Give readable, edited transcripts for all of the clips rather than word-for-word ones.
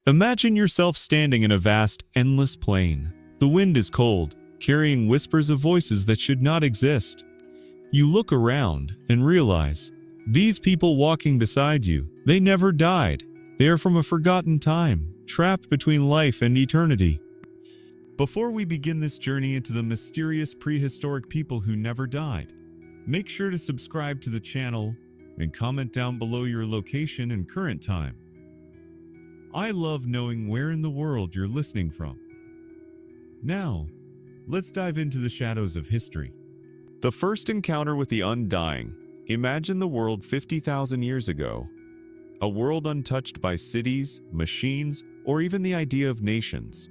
Imagine yourself standing in a vast, endless plain. The wind is cold, carrying whispers of voices that should not exist. You look around and realize, these people walking beside you, they never died. They are from a forgotten time, trapped between life and eternity. Before we begin this journey into the mysterious prehistoric people who never died, make sure to subscribe to the channel and comment down below your location and current time. I love knowing where in the world you're listening from. Now, let's dive into the shadows of history. The first encounter with the undying. Imagine the world 50,000 years ago. A world untouched by cities, machines, or even the idea of nations.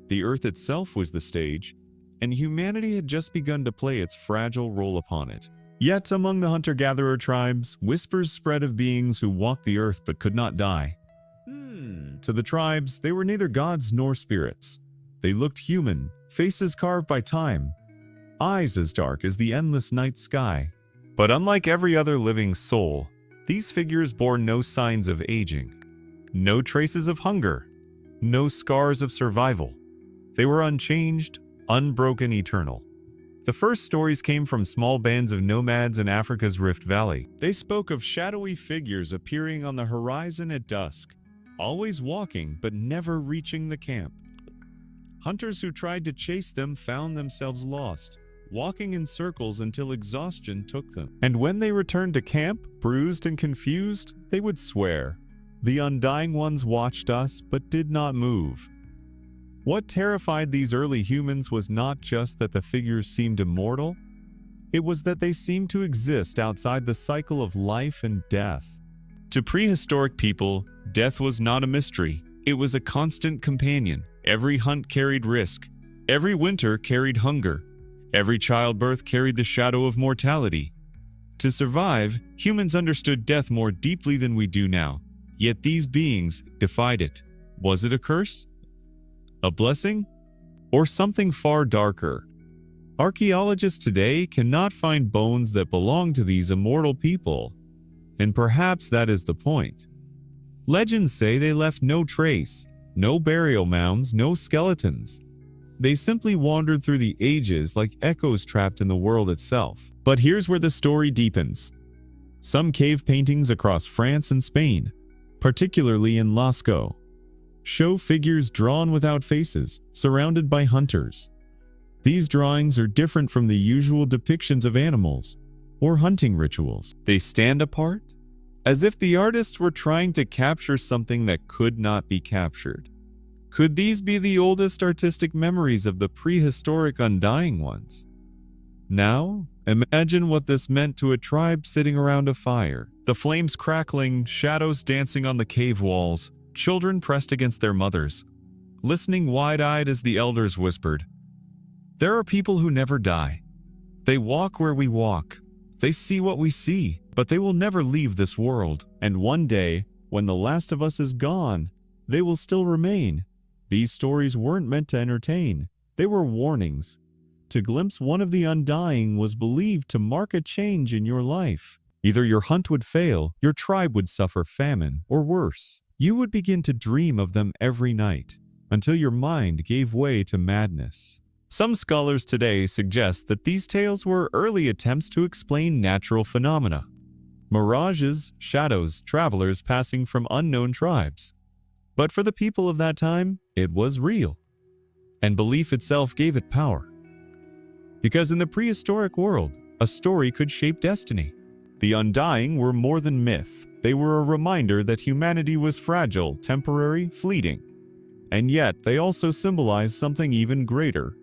The Earth itself was the stage, and humanity had just begun to play its fragile role upon it. Yet among the hunter-gatherer tribes, whispers spread of beings who walked the earth but could not die. To the tribes, they were neither gods nor spirits. They looked human, faces carved by time, eyes as dark as the endless night sky. But unlike every other living soul, these figures bore no signs of aging, no traces of hunger, no scars of survival. They were unchanged, unbroken, eternal. The first stories came from small bands of nomads in Africa's Rift Valley. They spoke of shadowy figures appearing on the horizon at dusk, always walking but never reaching the camp. Hunters who tried to chase them found themselves lost, walking in circles until exhaustion took them. And when they returned to camp, bruised and confused, they would swear, "The undying ones watched us but did not move." What terrified these early humans was not just that the figures seemed immortal, it was that they seemed to exist outside the cycle of life and death. To prehistoric people, death was not a mystery. It was a constant companion. Every hunt carried risk. Every winter carried hunger. Every childbirth carried the shadow of mortality. To survive, humans understood death more deeply than we do now. Yet these beings defied it. Was it a curse? A blessing? Or something far darker? Archaeologists today cannot find bones that belong to these immortal people. And perhaps that is the point. Legends say they left no trace, no burial mounds, no skeletons. They simply wandered through the ages like echoes trapped in the world itself. But here's where the story deepens. Some cave paintings across France and Spain, particularly in Lascaux, show figures drawn without faces, surrounded by hunters. These drawings are different from the usual depictions of animals or hunting rituals. They stand apart, as if the artists were trying to capture something that could not be captured. Could these be the oldest artistic memories of the prehistoric undying ones? Now, imagine what this meant to a tribe sitting around a fire. The flames crackling, shadows dancing on the cave walls, children pressed against their mothers, listening wide-eyed as the elders whispered, "There are people who never die. They walk where we walk. They see what we see, but they will never leave this world. And one day, when the last of us is gone, they will still remain." These stories weren't meant to entertain. They were warnings. To glimpse one of the undying was believed to mark a change in your life. Either your hunt would fail, your tribe would suffer famine, or worse, you would begin to dream of them every night, until your mind gave way to madness. Some scholars today suggest that these tales were early attempts to explain natural phenomena. Mirages, shadows, travelers passing from unknown tribes. But for the people of that time, it was real. And belief itself gave it power. Because in the prehistoric world, a story could shape destiny. The undying were more than myth. They were a reminder that humanity was fragile, temporary, fleeting. And yet, they also symbolized something even greater.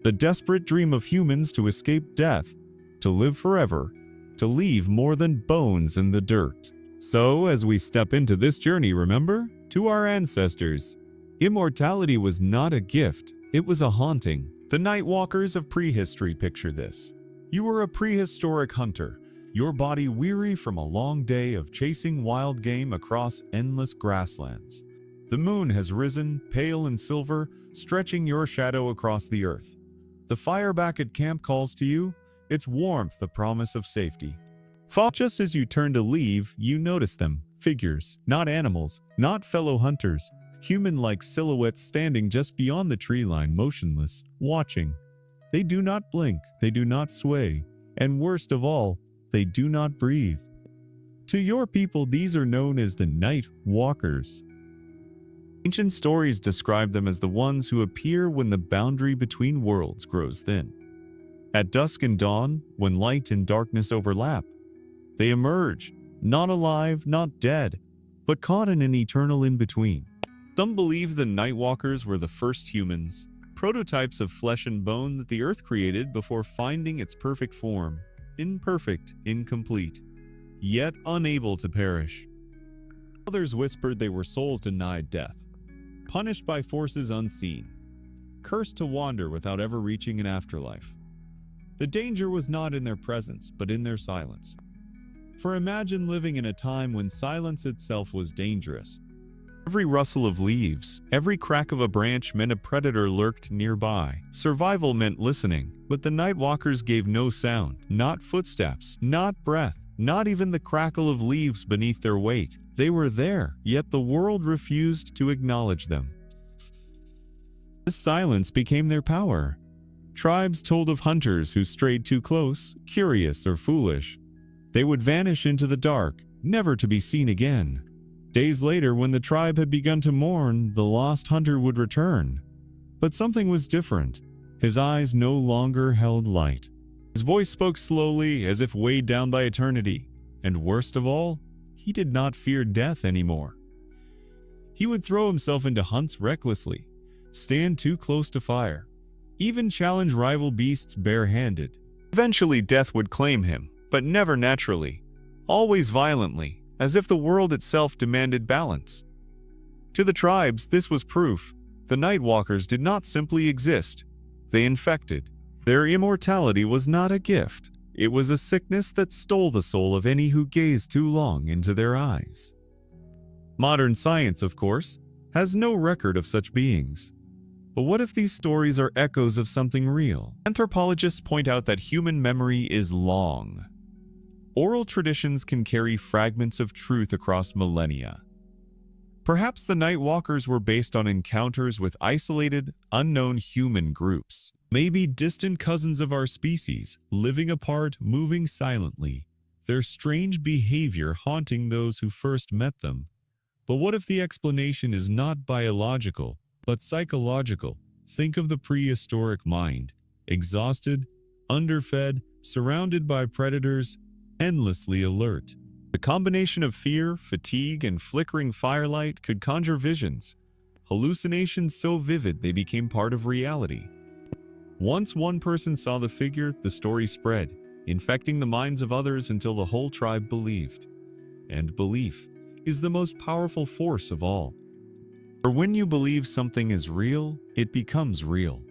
The desperate dream of humans to escape death, to live forever, to leave more than bones in the dirt. So, as we step into this journey, remember, to our ancestors, immortality was not a gift, it was a haunting. The night walkers of prehistory picture this. You were a prehistoric hunter, your body weary from a long day of chasing wild game across endless grasslands. The moon has risen, pale and silver, stretching your shadow across the earth. The fire back at camp calls to you, its warmth the promise of safety. Just as you turn to leave, you notice them, Figures, not animals, not fellow hunters. Human-like silhouettes standing just beyond the tree line, motionless, watching. They do not blink, they do not sway, and worst of all, they do not breathe. To your people, these are known as the Night Walkers. Ancient stories describe them as the ones who appear when the boundary between worlds grows thin. At dusk and dawn, when light and darkness overlap, they emerge, not alive, not dead, but caught in an eternal in-between. Some believe the Nightwalkers were the first humans, prototypes of flesh and bone that the earth created before finding its perfect form, imperfect, incomplete, yet unable to perish. Others whispered they were souls denied death, punished by forces unseen, cursed to wander without ever reaching an afterlife. The danger was not in their presence, but in their silence. For imagine living in a time when silence itself was dangerous. Every rustle of leaves, every crack of a branch meant a predator lurked nearby. Survival meant listening, but the Nightwalkers gave no sound, not footsteps, not breath, not even the crackle of leaves beneath their weight. They were there, yet the world refused to acknowledge them. This silence became their power. Tribes told of hunters who strayed too close, curious or foolish. They would vanish into the dark, never to be seen again. Days later, when the tribe had begun to mourn, the lost hunter would return. But something was different. His eyes no longer held light. His voice spoke slowly, as if weighed down by eternity. And worst of all, he did not fear death anymore. He would throw himself into hunts recklessly, stand too close to fire, even challenge rival beasts barehanded. Eventually death would claim him, but never naturally, always violently, as if the world itself demanded balance. To the tribes, this was proof. The Nightwalkers did not simply exist. They infected. Their immortality was not a gift. It was a sickness that stole the soul of any who gazed too long into their eyes. Modern science, of course, has no record of such beings. But what if these stories are echoes of something real? Anthropologists point out that human memory is long. Oral traditions can carry fragments of truth across millennia. Perhaps the Nightwalkers were based on encounters with isolated, unknown human groups. Maybe distant cousins of our species, living apart, moving silently, their strange behavior haunting those who first met them. But what if the explanation is not biological, but psychological? Think of the prehistoric mind, exhausted, underfed, surrounded by predators, endlessly alert. The combination of fear, fatigue, and flickering firelight could conjure visions, hallucinations so vivid they became part of reality. Once one person saw the figure, the story spread, infecting the minds of others until the whole tribe believed. And belief is the most powerful force of all. For when you believe something is real, it becomes real.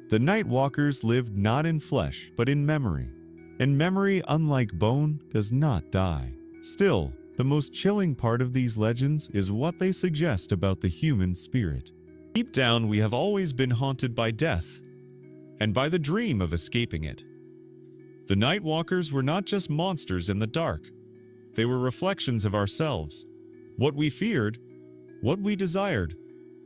The Nightwalkers lived not in flesh, but in memory. And memory, unlike bone, does not die. Still, the most chilling part of these legends is what they suggest about the human spirit. Deep down, we have always been haunted by death, and by the dream of escaping it. The Nightwalkers were not just monsters in the dark. They were reflections of ourselves, what we feared, what we desired,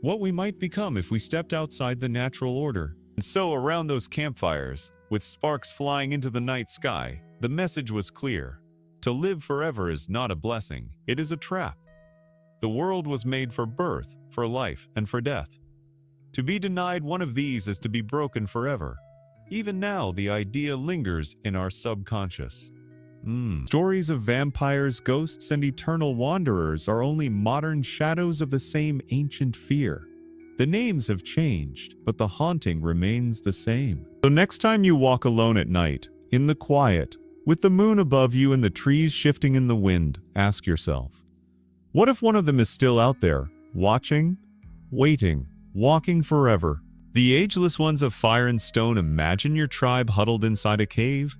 what we might become if we stepped outside the natural order. And so around those campfires, with sparks flying into the night sky, the message was clear. To live forever is not a blessing, it is a trap. The world was made for birth, for life, and for death. To be denied one of these is to be broken forever. Even now, the idea lingers in our subconscious. Stories of vampires, ghosts, and eternal wanderers are only modern shadows of the same ancient fear. The names have changed, but the haunting remains the same. So next time you walk alone at night, in the quiet, with the moon above you and the trees shifting in the wind, ask yourself, what if one of them is still out there, watching, waiting, walking forever? The ageless ones of fire and stone, imagine your tribe huddled inside a cave,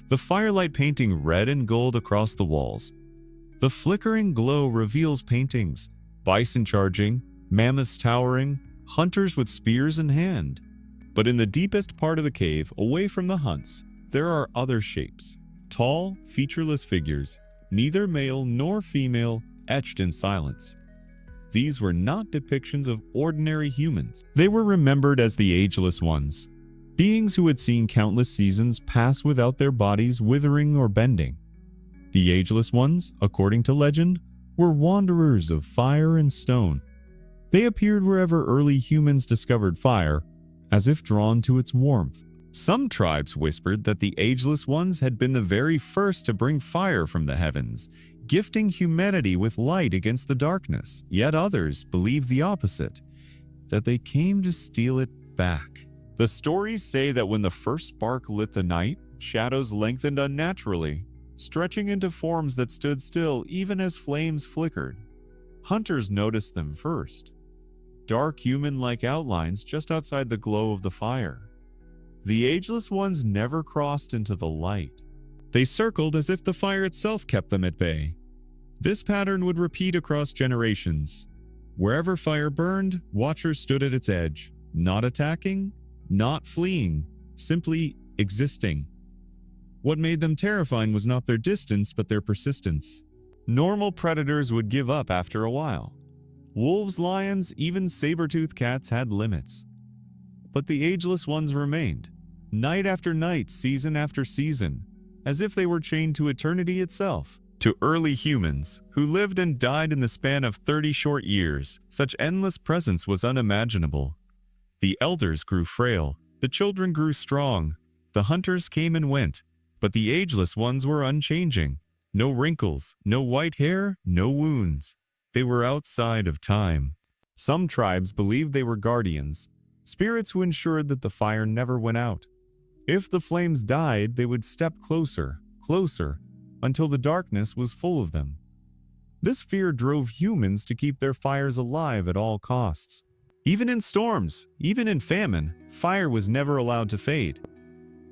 the firelight painting red and gold across the walls. The flickering glow reveals paintings, bison charging, mammoths towering, hunters with spears in hand. But in the deepest part of the cave, away from the hunts, there are other shapes. Tall, featureless figures, neither male nor female, etched in silence. These were not depictions of ordinary humans. They were remembered as the Ageless Ones, beings who had seen countless seasons pass without their bodies withering or bending. The Ageless Ones, according to legend, were wanderers of fire and stone. They appeared wherever early humans discovered fire, as if drawn to its warmth. Some tribes whispered that the Ageless Ones had been the very first to bring fire from the heavens, gifting humanity with light against the darkness. Yet others believed the opposite, that they came to steal it back. The stories say that when the first spark lit the night, shadows lengthened unnaturally, stretching into forms that stood still even as flames flickered. Hunters noticed them first, dark human-like outlines just outside the glow of the fire. The Ageless Ones never crossed into the light. They circled as if the fire itself kept them at bay. This pattern would repeat across generations. Wherever fire burned, watchers stood at its edge, not attacking, not fleeing, simply existing. What made them terrifying was not their distance, but their persistence. Normal predators would give up after a while. Wolves, lions, even saber-toothed cats had limits. But the Ageless Ones remained, night after night, season after season, as if they were chained to eternity itself. To early humans, who lived and died in the span of 30 short years, such endless presence was unimaginable. The elders grew frail, the children grew strong, the hunters came and went, but the Ageless Ones were unchanging. No wrinkles, no white hair, no wounds. They were outside of time. Some tribes believed they were guardians, spirits who ensured that the fire never went out. If the flames died, they would step closer, closer, until the darkness was full of them. This fear drove humans to keep their fires alive at all costs. Even in storms, even in famine, fire was never allowed to fade.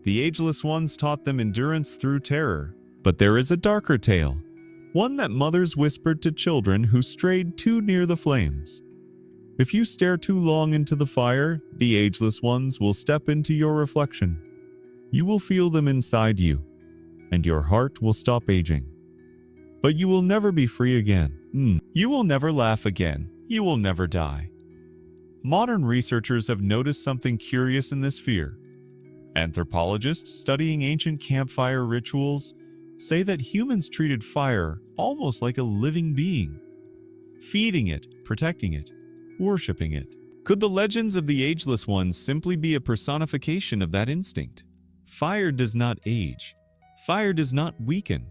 The Ageless Ones taught them endurance through terror. But there is a darker tale, one that mothers whispered to children who strayed too near the flames. If you stare too long into the fire, the Ageless Ones will step into your reflection. You will feel them inside you, and your heart will stop aging. But you will never be free again. You will never laugh again. You will never die. Modern researchers have noticed something curious in this fear. Anthropologists studying ancient campfire rituals say that humans treated fire almost like a living being, feeding it, protecting it, worshipping it. Could the legends of the Ageless Ones simply be a personification of that instinct? Fire does not age. Fire does not weaken.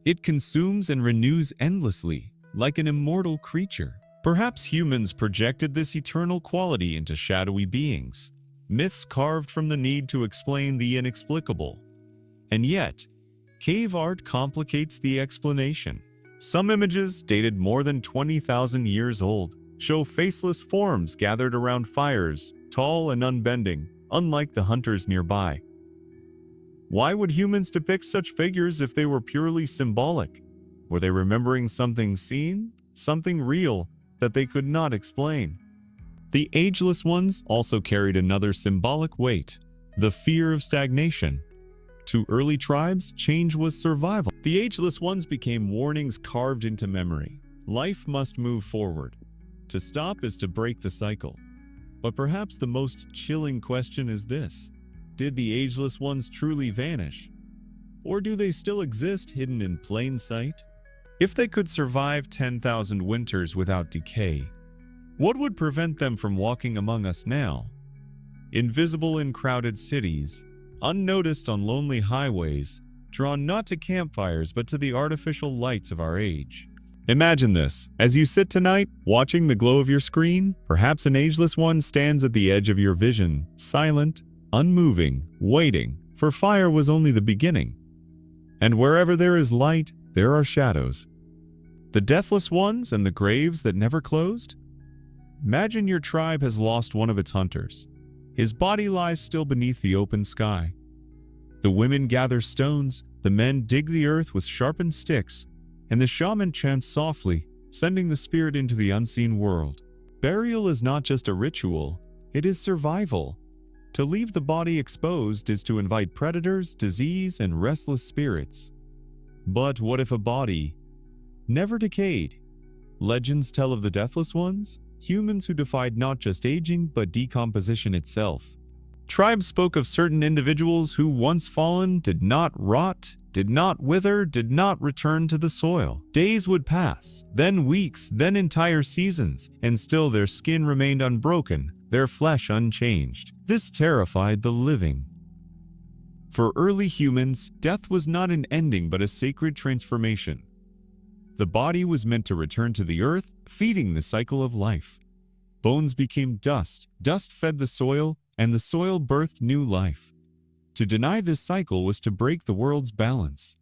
It consumes and renews endlessly, like an immortal creature. Perhaps humans projected this eternal quality into shadowy beings, myths carved from the need to explain the inexplicable. And yet, cave art complicates the explanation. Some images, dated more than 20,000 years old, show faceless forms gathered around fires, tall and unbending, unlike the hunters nearby. Why would humans depict such figures if they were purely symbolic? Were they remembering something seen, something real, that they could not explain? The Ageless Ones also carried another symbolic weight, the fear of stagnation. To early tribes, change was survival. The Ageless Ones became warnings carved into memory. Life must move forward. To stop is to break the cycle. But perhaps the most chilling question is this: did the Ageless Ones truly vanish? Or do they still exist hidden in plain sight? If they could survive 10,000 winters without decay, what would prevent them from walking among us now? Invisible in crowded cities, unnoticed on lonely highways, drawn not to campfires but to the artificial lights of our age. Imagine this. As you sit tonight, watching the glow of your screen, perhaps an Ageless One stands at the edge of your vision, silent, unmoving, waiting, for fire was only the beginning. And wherever there is light, there are shadows. The deathless ones and the graves that never closed? Imagine your tribe has lost one of its hunters. His body lies still beneath the open sky. The women gather stones, the men dig the earth with sharpened sticks, and the shaman chants softly, sending the spirit into the unseen world. Burial is not just a ritual, it is survival. To leave the body exposed is to invite predators, disease, and restless spirits. But what if a body, never decayed. Legends tell of the deathless ones, humans who defied not just aging but decomposition itself. Tribes spoke of certain individuals who, once fallen, did not rot, did not wither, did not return to the soil. Days would pass, then weeks, then entire seasons, and still their skin remained unbroken, their flesh unchanged. This terrified the living. For early humans, death was not an ending but a sacred transformation. The body was meant to return to the earth, feeding the cycle of life. Bones became dust, dust fed the soil, and the soil birthed new life. To deny this cycle was to break the world's balance.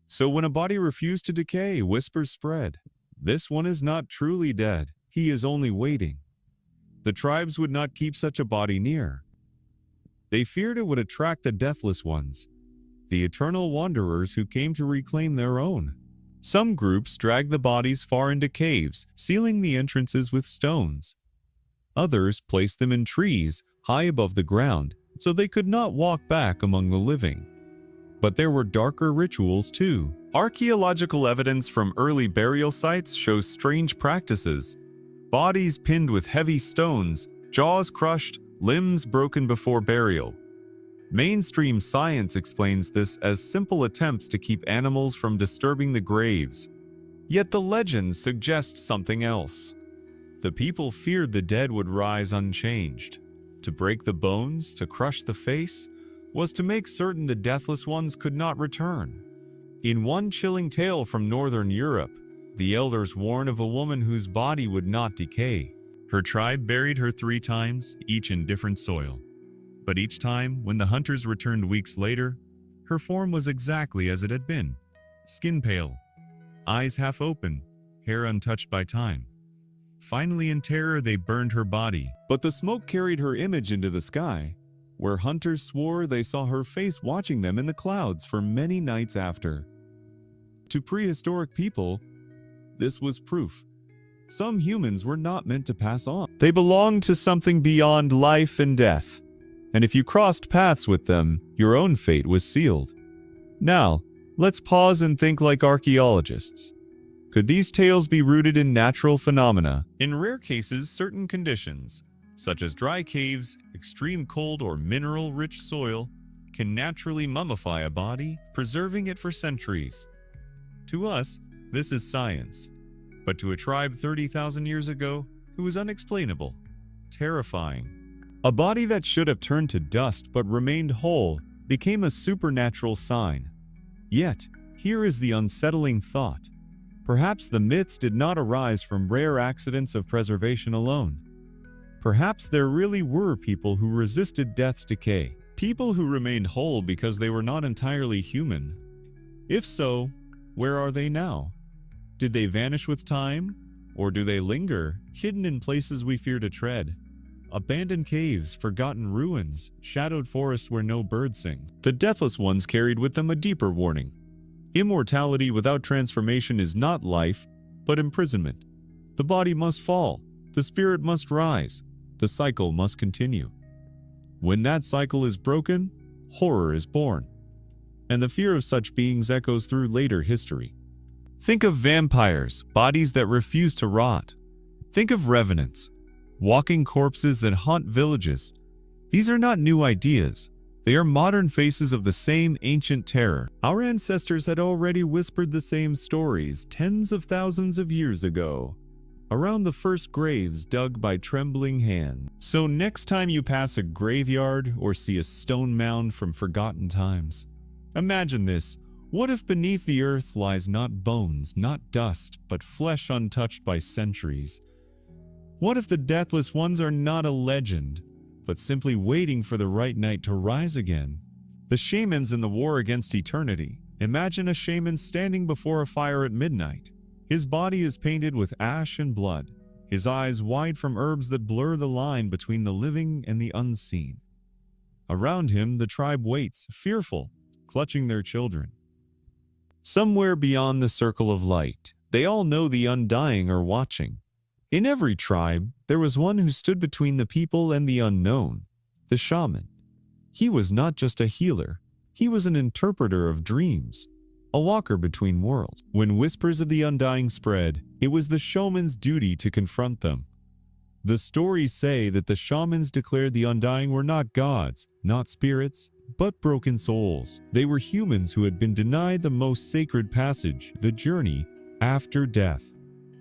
So when a body refused to decay, whispers spread. This one is not truly dead, he is only waiting. The tribes would not keep such a body near. They feared it would attract the deathless ones, the eternal wanderers who came to reclaim their own. Some groups dragged the bodies far into caves, sealing the entrances with stones. Others placed them in trees, high above the ground, so they could not walk back among the living. But there were darker rituals too. Archaeological evidence from early burial sites shows strange practices. Bodies pinned with heavy stones, jaws crushed, limbs broken before burial. Mainstream science explains this as simple attempts to keep animals from disturbing the graves. Yet the legends suggest something else. The people feared the dead would rise unchanged. To break the bones, to crush the face, was to make certain the deathless ones could not return. In one chilling tale from northern Europe, the elders warn of a woman whose body would not decay. Her tribe buried her 3 times, each in different soil. But each time, when the hunters returned weeks later, her form was exactly as it had been. Skin pale, eyes half open, hair untouched by time. Finally, in terror, they burned her body. But the smoke carried her image into the sky, where hunters swore they saw her face watching them in the clouds for many nights after. To prehistoric people, this was proof. Some humans were not meant to pass on. They belonged to something beyond life and death. And if you crossed paths with them, your own fate was sealed. Now, let's pause and think like archaeologists. Could these tales be rooted in natural phenomena? In rare cases, certain conditions, such as dry caves, extreme cold, or mineral-rich soil, can naturally mummify a body, preserving it for centuries. To us, this is science. But to a tribe 30,000 years ago, it was unexplainable, terrifying. A body that should have turned to dust but remained whole became a supernatural sign. Yet, here is the unsettling thought. Perhaps the myths did not arise from rare accidents of preservation alone. Perhaps there really were people who resisted death's decay, people who remained whole because they were not entirely human. If so, where are they now? Did they vanish with time? Or do they linger, hidden in places we fear to tread? Abandoned caves, forgotten ruins, shadowed forests where no birds sing. The deathless ones carried with them a deeper warning. Immortality without transformation is not life, but imprisonment. The body must fall, the spirit must rise, the cycle must continue. When that cycle is broken, horror is born. And the fear of such beings echoes through later history. Think of vampires, bodies that refuse to rot. Think of revenants, walking corpses that haunt villages. These are not new ideas. They are modern faces of the same ancient terror. Our ancestors had already whispered the same stories tens of thousands of years ago, around the first graves dug by trembling hands. So next time you pass a graveyard or see a stone mound from forgotten times, imagine this. What if beneath the earth lies not bones, not dust, but flesh untouched by centuries? What if the deathless ones are not a legend, but simply waiting for the right night to rise again? The shamans in the war against eternity. Imagine a shaman standing before a fire at midnight. His body is painted with ash and blood, his eyes wide from herbs that blur the line between the living and the unseen. Around him, the tribe waits, fearful, clutching their children. Somewhere beyond the circle of light, they all know the undying are watching. In every tribe, there was one who stood between the people and the unknown, the shaman. He was not just a healer, he was an interpreter of dreams, a walker between worlds. When whispers of the undying spread, it was the shaman's duty to confront them. The stories say that the shamans declared the undying were not gods, not spirits, but broken souls. They were humans who had been denied the most sacred passage, the journey after death.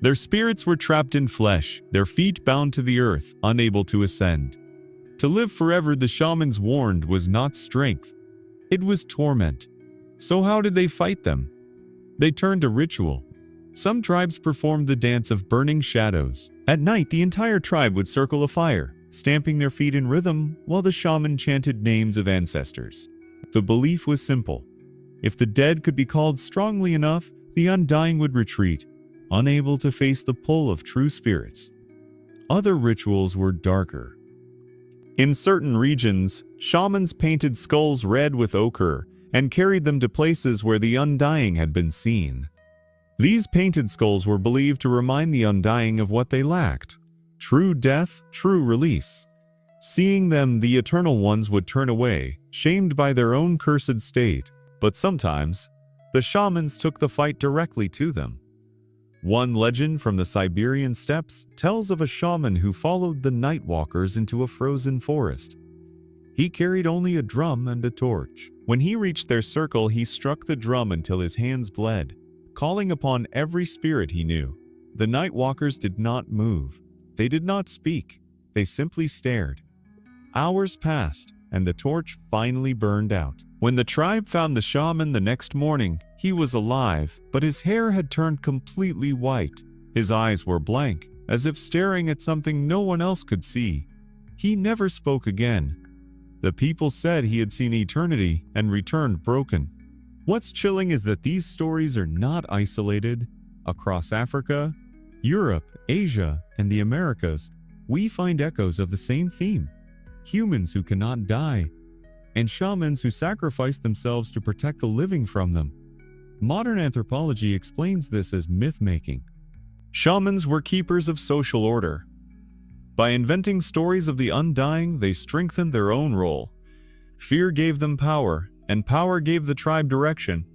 Their spirits were trapped in flesh, their feet bound to the earth, unable to ascend. To live forever, the shamans warned, was not strength. It was torment. So how did they fight them? They turned to ritual. Some tribes performed the dance of burning shadows. At night, the entire tribe would circle a fire, stamping their feet in rhythm while the shaman chanted names of ancestors. The belief was simple. If the dead could be called strongly enough, the undying would retreat, unable to face the pull of true spirits. Other rituals were darker. In certain regions, shamans painted skulls red with ochre and carried them to places where the undying had been seen. These painted skulls were believed to remind the undying of what they lacked: true death, true release. Seeing them, the eternal ones would turn away, shamed by their own cursed state. But sometimes, the shamans took the fight directly to them. One legend from the Siberian steppes tells of a shaman who followed the night walkers into a frozen forest. He carried only a drum and a torch. When he reached their circle, he struck the drum until his hands bled, calling upon every spirit he knew. The night walkers did not move. They did not speak. They simply stared. Hours passed, and the torch finally burned out. When the tribe found the shaman the next morning, he was alive, but his hair had turned completely white. His eyes were blank, as if staring at something no one else could see. He never spoke again. The people said he had seen eternity and returned broken. What's chilling is that these stories are not isolated. Across Africa, Europe, Asia, and the Americas, we find echoes of the same theme: humans who cannot die, and shamans who sacrifice themselves to protect the living from them. Modern anthropology explains this as myth-making. Shamans were keepers of social order. By inventing stories of the undying, they strengthened their own role. Fear gave them power, and power gave the tribe direction.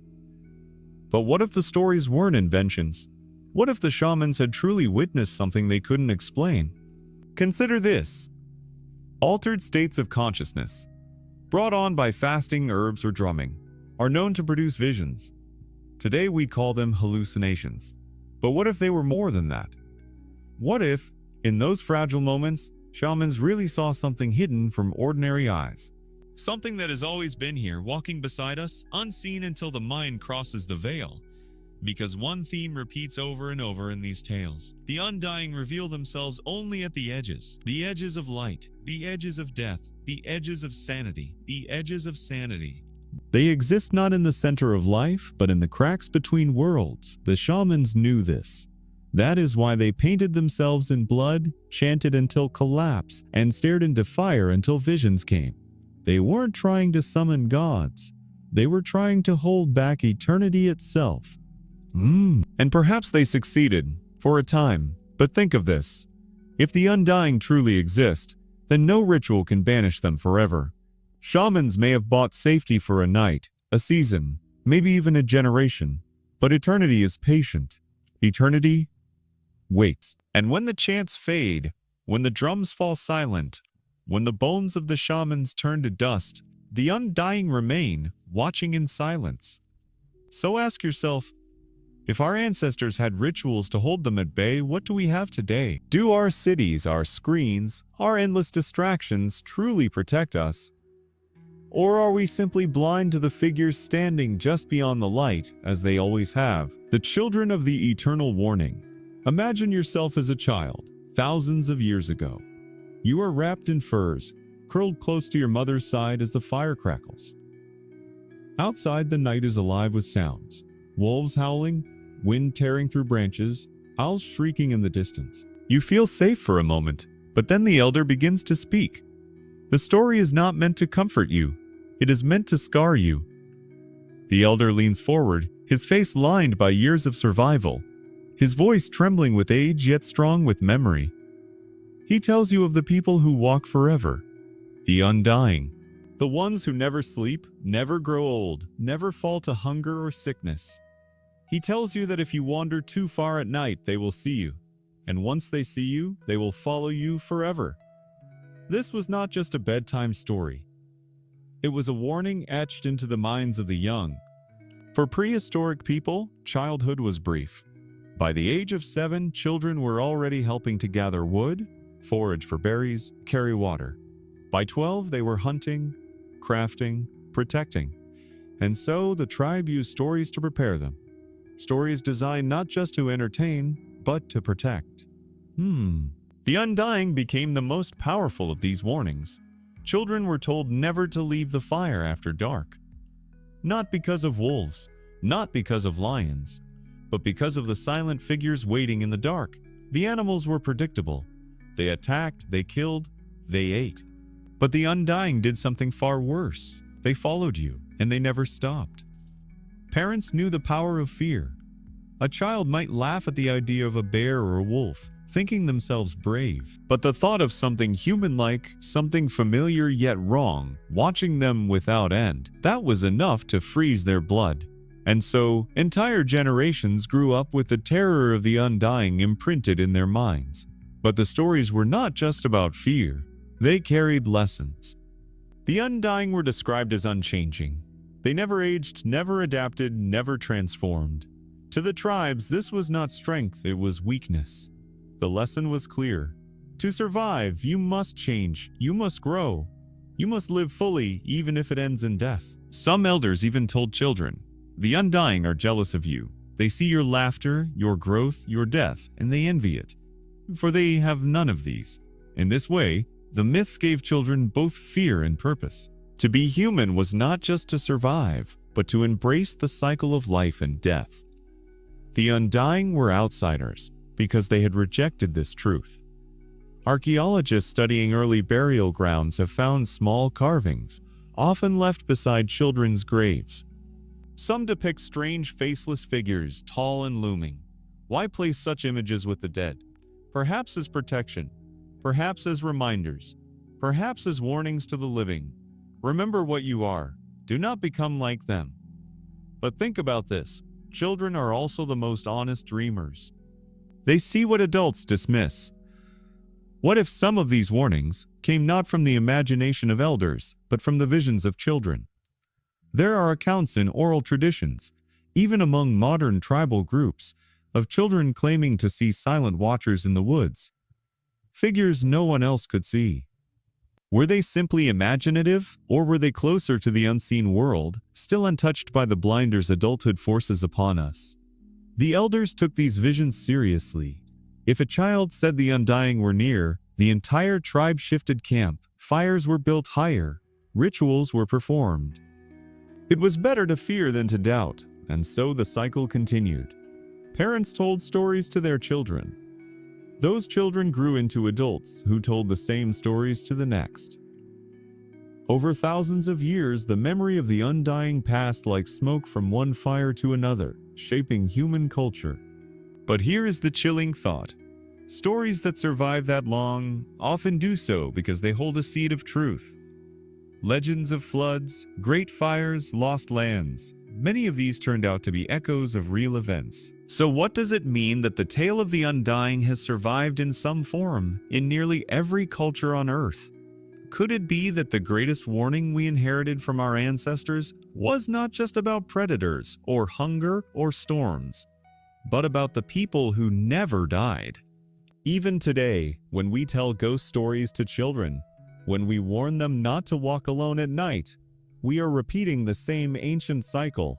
But what if the stories weren't inventions? What if the shamans had truly witnessed something they couldn't explain? Consider this: altered states of consciousness, brought on by fasting, herbs, or drumming, are known to produce visions. Today we call them hallucinations. But what if they were more than that? What if, in those fragile moments, shamans really saw something hidden from ordinary eyes? Something that has always been here, walking beside us, unseen until the mind crosses the veil. Because one theme repeats over and over in these tales. The undying reveal themselves only at the edges of light, the edges of death, the edges of sanity, the edges of sanity. They exist not in the center of life, but in the cracks between worlds. The shamans knew this. That is why they painted themselves in blood, chanted until collapse, and stared into fire until visions came. They weren't trying to summon gods. They were trying to hold back eternity itself. And perhaps they succeeded, for a time. But think of this. If the undying truly exist, then no ritual can banish them forever. Shamans may have bought safety for a night, a season, maybe even a generation. But eternity is patient. Eternity waits. And when the chants fade, when the drums fall silent, when the bones of the shamans turn to dust, the undying remain, watching in silence. So ask yourself, if our ancestors had rituals to hold them at bay, what do we have today? Do our cities, our screens, our endless distractions truly protect us? Or are we simply blind to the figures standing just beyond the light, as they always have? The children of the eternal warning. Imagine yourself as a child, thousands of years ago. You are wrapped in furs, curled close to your mother's side as the fire crackles. Outside, the night is alive with sounds. Wolves howling, wind tearing through branches, owls shrieking in the distance. You feel safe for a moment, but then the elder begins to speak. The story is not meant to comfort you. It is meant to scar you. The elder leans forward, his face lined by years of survival, his voice trembling with age yet strong with memory. He tells you of the people who walk forever, the undying. The ones who never sleep, never grow old, never fall to hunger or sickness. He tells you that if you wander too far at night, they will see you. And once they see you, they will follow you forever. This was not just a bedtime story. It was a warning etched into the minds of the young. For prehistoric people, childhood was brief. By the age of 7, children were already helping to gather wood, forage for berries, carry water. By 12, they were hunting, crafting, protecting. And so the tribe used stories to prepare them. Stories designed not just to entertain, but to protect. The undying became the most powerful of these warnings. Children were told never to leave the fire after dark. Not because of wolves, not because of lions, but because of the silent figures waiting in the dark. The animals were predictable. They attacked, they killed, they ate. But the undying did something far worse. They followed you, and they never stopped. Parents knew the power of fear. A child might laugh at the idea of a bear or a wolf, thinking themselves brave. But the thought of something human-like, something familiar yet wrong, watching them without end, that was enough to freeze their blood. And so, entire generations grew up with the terror of the undying imprinted in their minds. But the stories were not just about fear. They carried lessons. The undying were described as unchanging. They never aged, never adapted, never transformed. To the tribes, this was not strength, it was weakness. The lesson was clear. To survive, you must change, you must grow. You must live fully, even if it ends in death. Some elders even told children, "The undying are jealous of you. They see your laughter, your growth, your death, and they envy it. For they have none of these." In this way, the myths gave children both fear and purpose. To be human was not just to survive, but to embrace the cycle of life and death. The undying were outsiders, because they had rejected this truth. Archaeologists studying early burial grounds have found small carvings, often left beside children's graves. Some depict strange faceless figures, tall and looming. Why place such images with the dead? Perhaps as protection, perhaps as reminders, perhaps as warnings to the living. Remember what you are. Do not become like them. But think about this. Children are also the most honest dreamers. They see what adults dismiss. What if some of these warnings came not from the imagination of elders, but from the visions of children? There are accounts in oral traditions, even among modern tribal groups, of children claiming to see silent watchers in the woods, figures no one else could see. Were they simply imaginative, or were they closer to the unseen world, still untouched by the blinders adulthood forces upon us? The elders took these visions seriously. If a child said the undying were near, the entire tribe shifted camp, fires were built higher, rituals were performed. It was better to fear than to doubt, and so the cycle continued. Parents told stories to their children. Those children grew into adults who told the same stories to the next. Over thousands of years, the memory of the undying passed like smoke from one fire to another, shaping human culture. But here is the chilling thought. Stories that survive that long often do so because they hold a seed of truth. Legends of floods, great fires, lost lands. Many of these turned out to be echoes of real events. So what does it mean that the tale of the undying has survived in some form in nearly every culture on Earth? Could it be that the greatest warning we inherited from our ancestors was not just about predators or hunger or storms, but about the people who never died? Even today, when we tell ghost stories to children, when we warn them not to walk alone at night, we are repeating the same ancient cycle.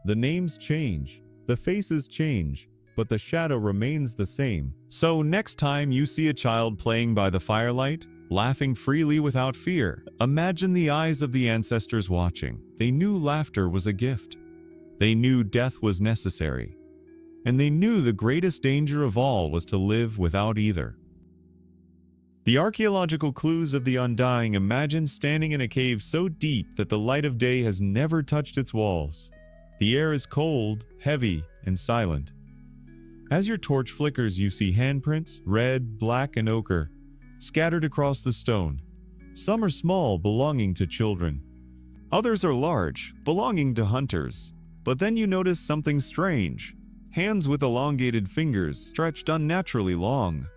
The names change, the faces change, but the shadow remains the same. So next time you see a child playing by the firelight, laughing freely without fear, imagine the eyes of the ancestors watching. They knew laughter was a gift. They knew death was necessary. And they knew the greatest danger of all was to live without either. The archaeological clues of the undying imagine standing in a cave so deep that the light of day has never touched its walls. The air is cold, heavy, and silent. As your torch flickers, you see handprints, red, black, and ochre, scattered across the stone. Some are small, belonging to children. Others are large, belonging to hunters. But then you notice something strange. Hands with elongated fingers stretched unnaturally long.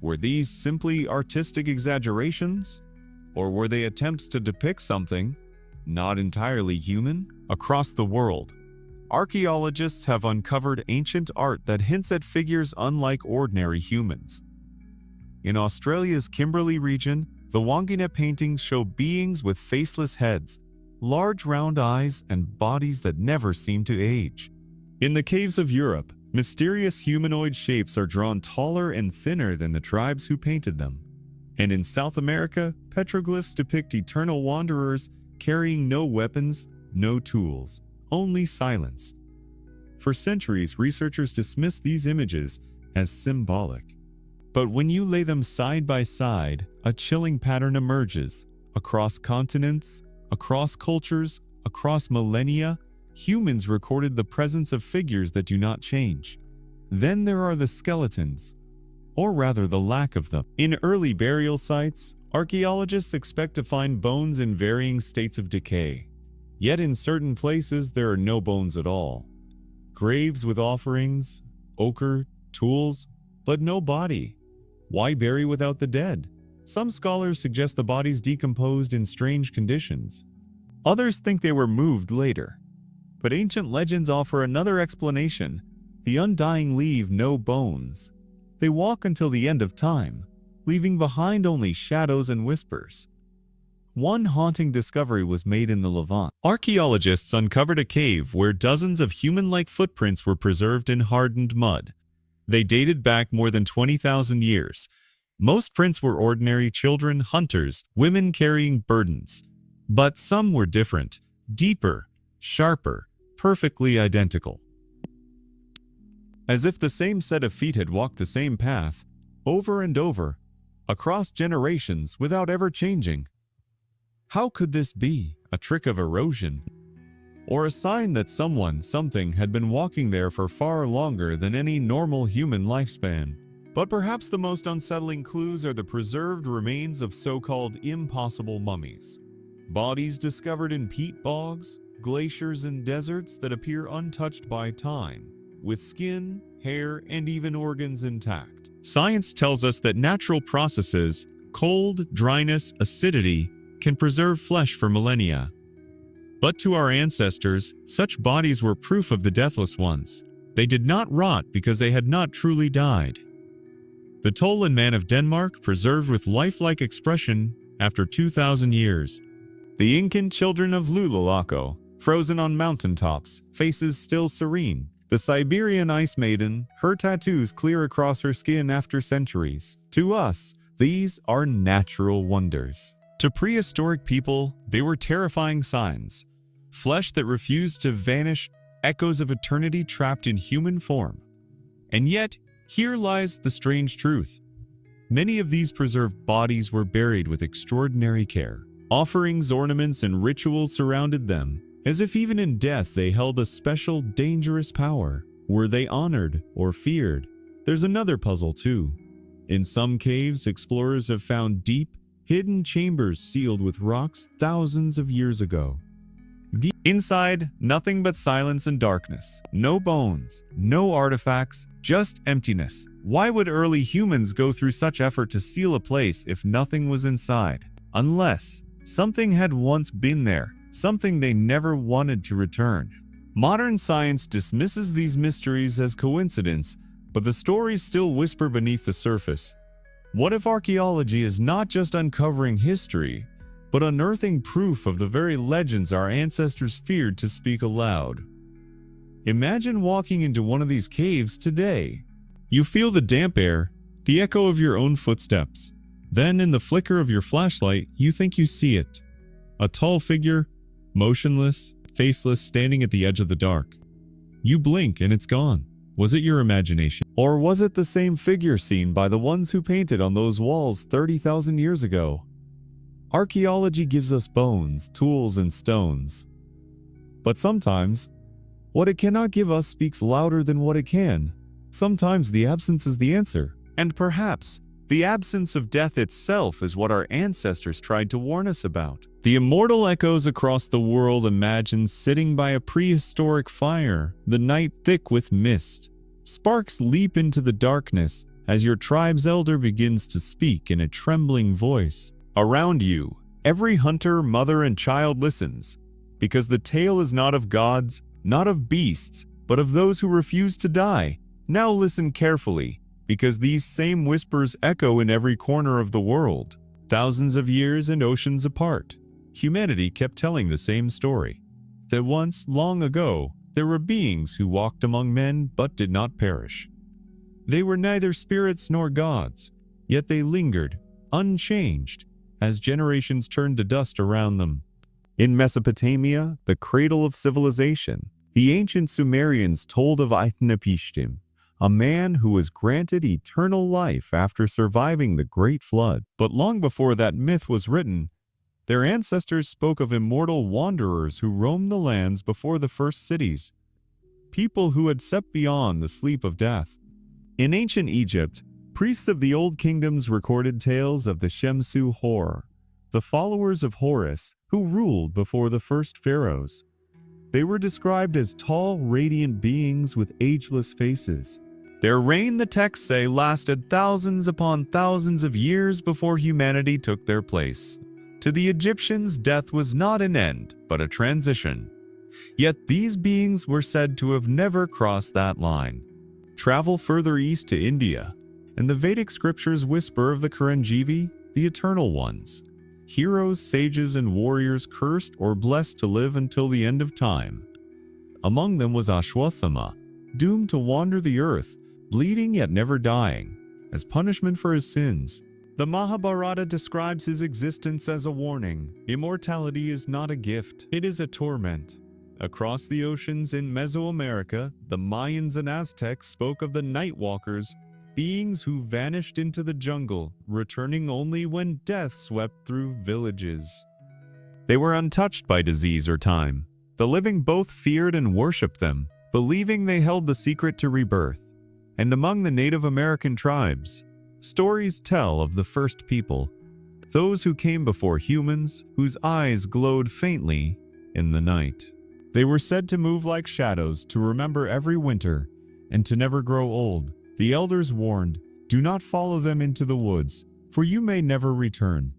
Were these simply artistic exaggerations? Or were they attempts to depict something not entirely human? Across the world, archaeologists have uncovered ancient art that hints at figures unlike ordinary humans. In Australia's Kimberley region, the Wangina paintings show beings with faceless heads, large round eyes, and bodies that never seem to age. In the caves of Europe, mysterious humanoid shapes are drawn taller and thinner than the tribes who painted them. And in South America, petroglyphs depict eternal wanderers carrying no weapons, no tools, only silence. For centuries, researchers dismissed these images as symbolic. But when you lay them side by side, a chilling pattern emerges. Across continents, across cultures, across millennia, humans recorded the presence of figures that do not change. Then there are the skeletons, or rather the lack of them. In early burial sites, archaeologists expect to find bones in varying states of decay. Yet in certain places there are no bones at all. Graves with offerings, ochre, tools, but no body. Why bury without the dead? Some scholars suggest the bodies decomposed in strange conditions. Others think they were moved later. But ancient legends offer another explanation. The undying leave no bones. They walk until the end of time, leaving behind only shadows and whispers. One haunting discovery was made in the Levant. Archaeologists uncovered a cave where dozens of human-like footprints were preserved in hardened mud. They dated back more than 20,000 years. Most prints were ordinary children, hunters, women carrying burdens. But some were different, deeper, sharper, perfectly identical. As if the same set of feet had walked the same path, over and over, across generations without ever changing. How could this be? A trick of erosion? Or a sign that someone, something had been walking there for far longer than any normal human lifespan? But perhaps the most unsettling clues are the preserved remains of so-called impossible mummies. Bodies discovered in peat bogs, glaciers, and deserts that appear untouched by time, with skin, hair, and even organs intact. Science tells us that natural processes, cold, dryness, acidity, can preserve flesh for millennia. But to our ancestors, such bodies were proof of the deathless ones. They did not rot because they had not truly died. The Tolen man of Denmark preserved with lifelike expression after 2,000 years. The Incan children of Lulalaco, frozen on mountaintops, faces still serene. The Siberian ice maiden, her tattoos clear across her skin after centuries. To us, these are natural wonders. To prehistoric people, they were terrifying signs. Flesh that refused to vanish, echoes of eternity trapped in human form. And yet, here lies the strange truth. Many of these preserved bodies were buried with extraordinary care. Offerings, ornaments, and rituals surrounded them, as if even in death they held a special, dangerous power. Were they honored or feared? There's another puzzle too. In some caves, explorers have found deep, hidden chambers sealed with rocks thousands of years ago. Inside, nothing but silence and darkness. No bones, no artifacts, just emptiness. Why would early humans go through such effort to seal a place if nothing was inside? Unless something had once been there, something they never wanted to return. Modern science dismisses these mysteries as coincidence, but the stories still whisper beneath the surface. What if archaeology is not just uncovering history, but unearthing proof of the very legends our ancestors feared to speak aloud? Imagine walking into one of these caves today. You feel the damp air, the echo of your own footsteps. Then, in the flicker of your flashlight, you think you see it. A tall figure, motionless, faceless, standing at the edge of the dark. You blink and it's gone. Was it your imagination? Or was it the same figure seen by the ones who painted on those walls 30,000 years ago? Archaeology gives us bones, tools, and stones. But sometimes, what it cannot give us speaks louder than what it can. Sometimes the absence is the answer. And perhaps, The absence of death itself is what our ancestors tried to warn us about. The immortal echoes across the world imagine sitting by a prehistoric fire, the night thick with mist. Sparks leap into the darkness as your tribe's elder begins to speak in a trembling voice. Around you, every hunter, mother, and child listens, because the tale is not of gods, not of beasts, but of those who refuse to die. Now listen carefully, because these same whispers echo in every corner of the world. Thousands of years and oceans apart, humanity kept telling the same story. That once, long ago, there were beings who walked among men but did not perish. They were neither spirits nor gods, yet they lingered, unchanged, as generations turned to dust around them. In Mesopotamia, the cradle of civilization, the ancient Sumerians told of Ithnapishtim, a man who was granted eternal life after surviving the Great Flood. But long before that myth was written, their ancestors spoke of immortal wanderers who roamed the lands before the first cities, people who had stepped beyond the sleep of death. In ancient Egypt, priests of the Old Kingdoms recorded tales of the Shemsu Hor, the followers of Horus who ruled before the first pharaohs. They were described as tall, radiant beings with ageless faces. Their reign, the texts say, lasted thousands upon thousands of years before humanity took their place. To the Egyptians, death was not an end, but a transition. Yet these beings were said to have never crossed that line. Travel further east to India, and the Vedic scriptures whisper of the Chiranjeevi, the eternal ones. Heroes, sages, and warriors cursed or blessed to live until the end of time. Among them was Ashwathama, doomed to wander the earth, bleeding yet never dying, as punishment for his sins. The Mahabharata describes his existence as a warning. Immortality is not a gift, it is a torment. Across the oceans in Mesoamerica, the Mayans and Aztecs spoke of the night walkers, beings who vanished into the jungle, returning only when death swept through villages. They were untouched by disease or time. The living both feared and worshipped them, believing they held the secret to rebirth. And among the Native American tribes, stories tell of the first people, those who came before humans, whose eyes glowed faintly in the night. They were said to move like shadows, to remember every winter, and to never grow old. The elders warned, "Do not follow them into the woods, for you may never return."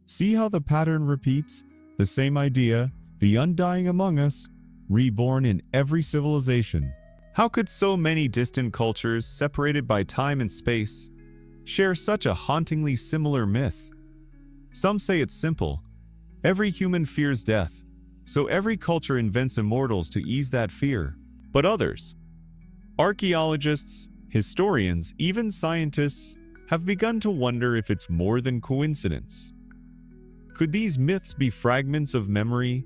See how the pattern repeats? The same idea, the undying among us, reborn in every civilization. How could so many distant cultures, separated by time and space, share such a hauntingly similar myth? Some say it's simple. Every human fears death, so every culture invents immortals to ease that fear. But others, archaeologists, historians, even scientists, have begun to wonder if it's more than coincidence. Could these myths be fragments of memory,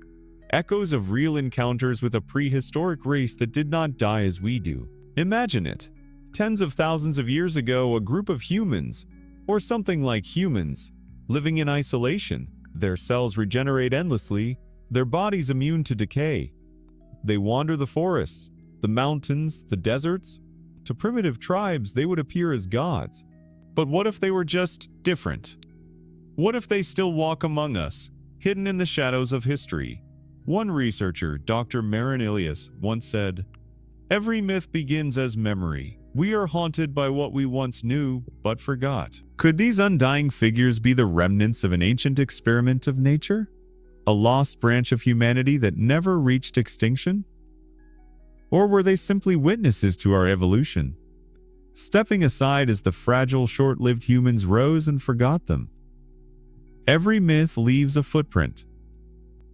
echoes of real encounters with a prehistoric race that did not die as we do? Imagine it. Tens of thousands of years ago, a group of humans, or something like humans, living in isolation. Their cells regenerate endlessly, their bodies immune to decay. They wander the forests, the mountains, the deserts. To primitive tribes, they would appear as gods. But what if they were just different? What if they still walk among us, hidden in the shadows of history? One researcher, Dr. Marin Ilias, once said, "Every myth begins as memory. We are haunted by what we once knew, but forgot." Could these undying figures be the remnants of an ancient experiment of nature? A lost branch of humanity that never reached extinction? Or were they simply witnesses to our evolution, stepping aside as the fragile, short-lived humans rose and forgot them? Every myth leaves a footprint.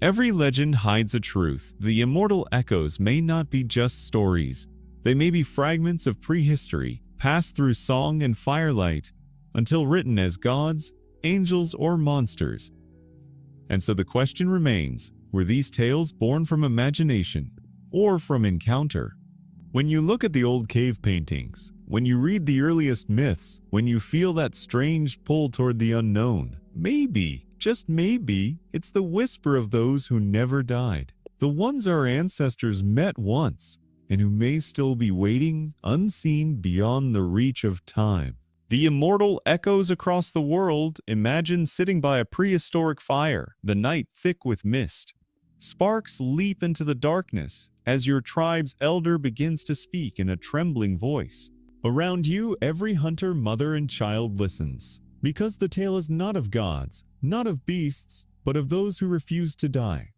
Every legend hides a truth. The immortal echoes may not be just stories. They may be fragments of prehistory, passed through song and firelight, until written as gods, angels, or monsters. And so the question remains, were these tales born from imagination or from encounter? When you look at the old cave paintings, when you read the earliest myths, when you feel that strange pull toward the unknown, maybe, just maybe, it's the whisper of those who never died. The ones our ancestors met once, and who may still be waiting, unseen, beyond the reach of time. The immortal echoes across the world. Imagine sitting by a prehistoric fire, the night thick with mist. Sparks leap into the darkness as your tribe's elder begins to speak in a trembling voice. Around you, every hunter, mother, and child listens, because the tale is not of gods, not of beasts, but of those who refuse to die.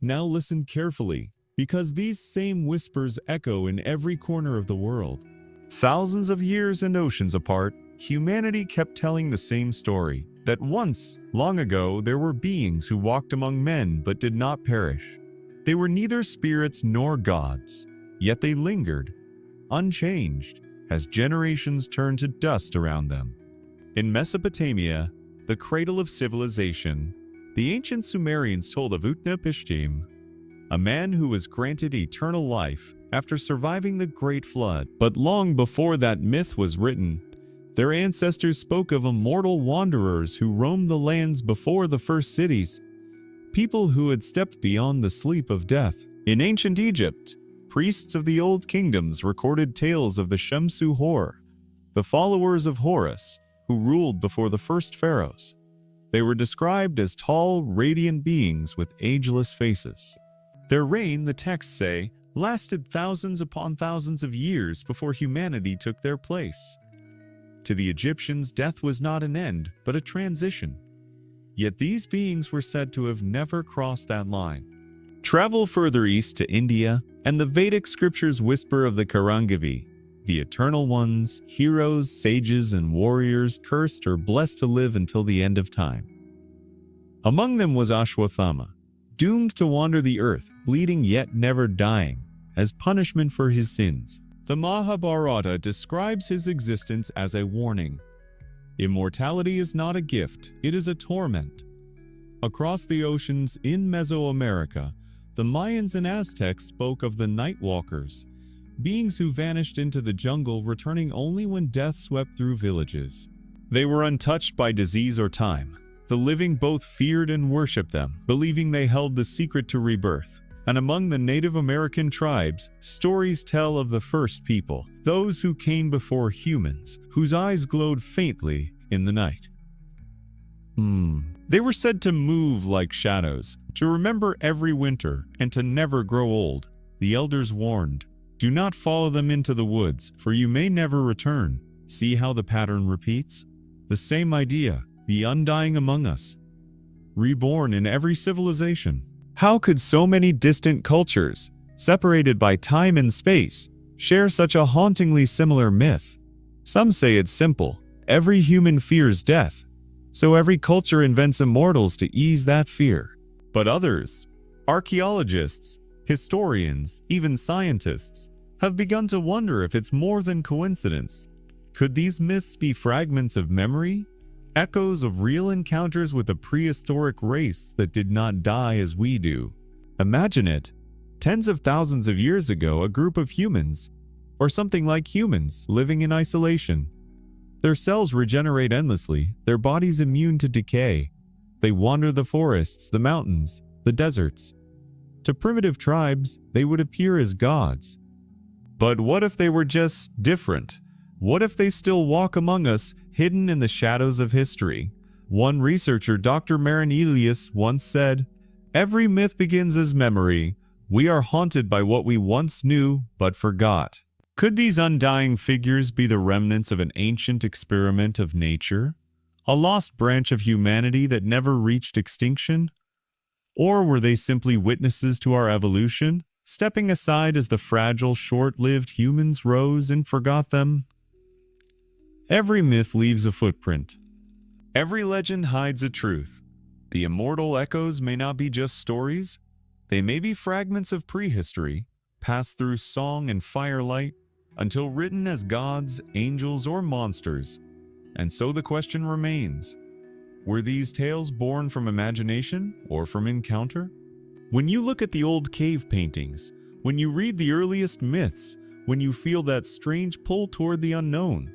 Now listen carefully, because these same whispers echo in every corner of the world. Thousands of years and oceans apart, humanity kept telling the same story, that once, long ago, there were beings who walked among men but did not perish. They were neither spirits nor gods, yet they lingered, unchanged, as generations turned to dust around them. In Mesopotamia, the cradle of civilization, the ancient Sumerians told of Utnapishtim, a man who was granted eternal life after surviving the Great Flood. But long before that myth was written, their ancestors spoke of immortal wanderers who roamed the lands before the first cities, people who had stepped beyond the sleep of death. In ancient Egypt, priests of the old kingdoms recorded tales of the Shemsu Hor, the followers of Horus, who ruled before the first pharaohs. They were described as tall, radiant beings with ageless faces. Their reign, the texts say, lasted thousands upon thousands of years before humanity took their place. To the Egyptians, death was not an end, but a transition. Yet these beings were said to have never crossed that line. Travel further east to India, and the Vedic scriptures whisper of the Karangavi, the eternal ones, heroes, sages, and warriors cursed or blessed to live until the end of time. Among them was Ashwathama, doomed to wander the earth, bleeding yet never dying, as punishment for his sins. The Mahabharata describes his existence as a warning. Immortality is not a gift, it is a torment. Across the oceans in Mesoamerica, the Mayans and Aztecs spoke of the night walkers, beings who vanished into the jungle, returning only when death swept through villages. They were untouched by disease or time. The living both feared and worshipped them, believing they held the secret to rebirth. And among the Native American tribes, stories tell of the first people, those who came before humans, whose eyes glowed faintly in the night. They were said to move like shadows, to remember every winter, and to never grow old. The elders warned, "Do not follow them into the woods, for you may never return." See how the pattern repeats? The same idea, the undying among us, reborn in every civilization. How could so many distant cultures, separated by time and space, share such a hauntingly similar myth? Some say it's simple. Every human fears death, so every culture invents immortals to ease that fear. But others, archaeologists, historians, even scientists, have begun to wonder if it's more than coincidence. Could these myths be fragments of memory? Echoes of real encounters with a prehistoric race that did not die as we do. Imagine it. Tens of thousands of years ago, a group of humans, or something like humans, living in isolation. Their cells regenerate endlessly, their bodies immune to decay. They wander the forests, the mountains, the deserts. To primitive tribes, they would appear as gods. But what if they were just different? What if they still walk among us, hidden in the shadows of history? One researcher, Dr. Marin Elias, once said, "Every myth begins as memory. We are haunted by what we once knew but forgot." Could these undying figures be the remnants of an ancient experiment of nature? A lost branch of humanity that never reached extinction? Or were they simply witnesses to our evolution, stepping aside as the fragile, short-lived humans rose and forgot them? Every myth leaves a footprint. Every legend hides a truth. The immortal echoes may not be just stories. They may be fragments of prehistory, passed through song and firelight, until written as gods, angels, or monsters. And so the question remains, were these tales born from imagination or from encounter? When you look at the old cave paintings, when you read the earliest myths, when you feel that strange pull toward the unknown,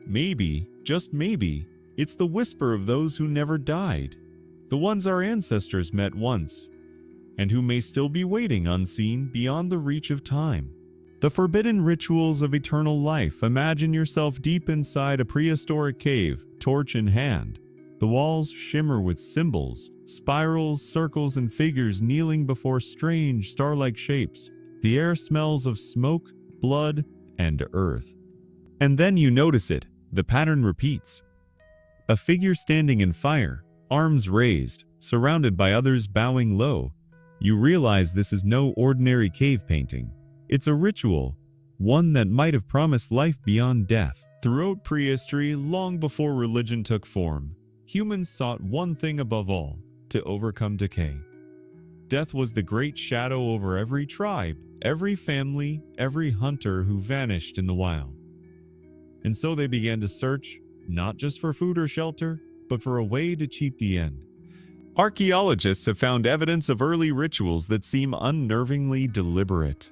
maybe, just maybe, it's the whisper of those who never died, the ones our ancestors met once, and who may still be waiting unseen beyond the reach of time. The forbidden rituals of eternal life. Imagine yourself deep inside a prehistoric cave, torch in hand. The walls shimmer with symbols, spirals, circles, and figures kneeling before strange star-like shapes. The air smells of smoke, blood, and earth. And then you notice it. The pattern repeats. A figure standing in fire, arms raised, surrounded by others bowing low. You realize this is no ordinary cave painting. It's a ritual, one that might have promised life beyond death. Throughout prehistory, long before religion took form, humans sought one thing above all: to overcome decay. Death was the great shadow over every tribe, every family, every hunter who vanished in the wild. And so they began to search, not just for food or shelter, but for a way to cheat the end. Archaeologists have found evidence of early rituals that seem unnervingly deliberate.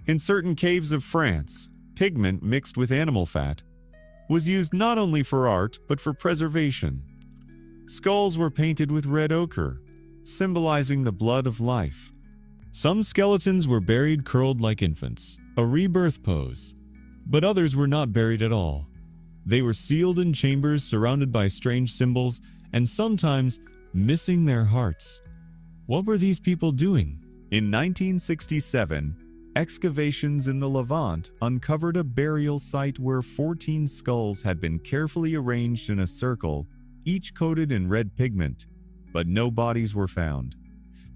In certain caves of France, pigment mixed with animal fat was used not only for art but for preservation. Skulls were painted with red ochre, symbolizing the blood of life. Some skeletons were buried curled like infants, a rebirth pose, but others were not buried at all. They were sealed in chambers surrounded by strange symbols and sometimes missing their hearts. What were these people doing? In 1967, excavations in the Levant uncovered a burial site where 14 skulls had been carefully arranged in a circle, each coated in red pigment, but no bodies were found.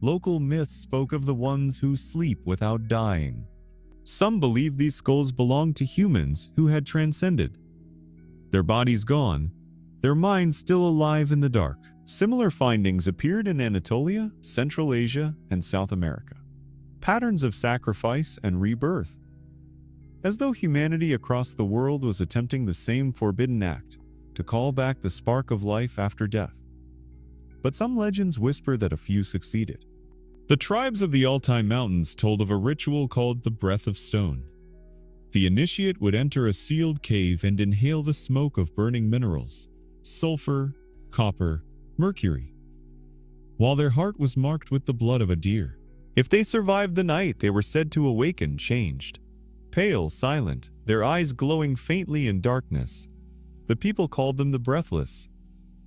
Local myths spoke of the ones who sleep without dying. Some believed these skulls belonged to humans who had transcended. Their bodies gone, their minds still alive in the dark. Similar findings appeared in Anatolia, Central Asia, and South America. Patterns of sacrifice and rebirth, as though humanity across the world was attempting the same forbidden act to call back the spark of life after death. But some legends whisper that a few succeeded. The tribes of the Altai Mountains told of a ritual called the Breath of Stone. The initiate would enter a sealed cave and inhale the smoke of burning minerals, sulfur, copper, mercury, while their heart was marked with the blood of a deer. If they survived the night, they were said to awaken changed, pale, silent, their eyes glowing faintly in darkness. The people called them the Breathless.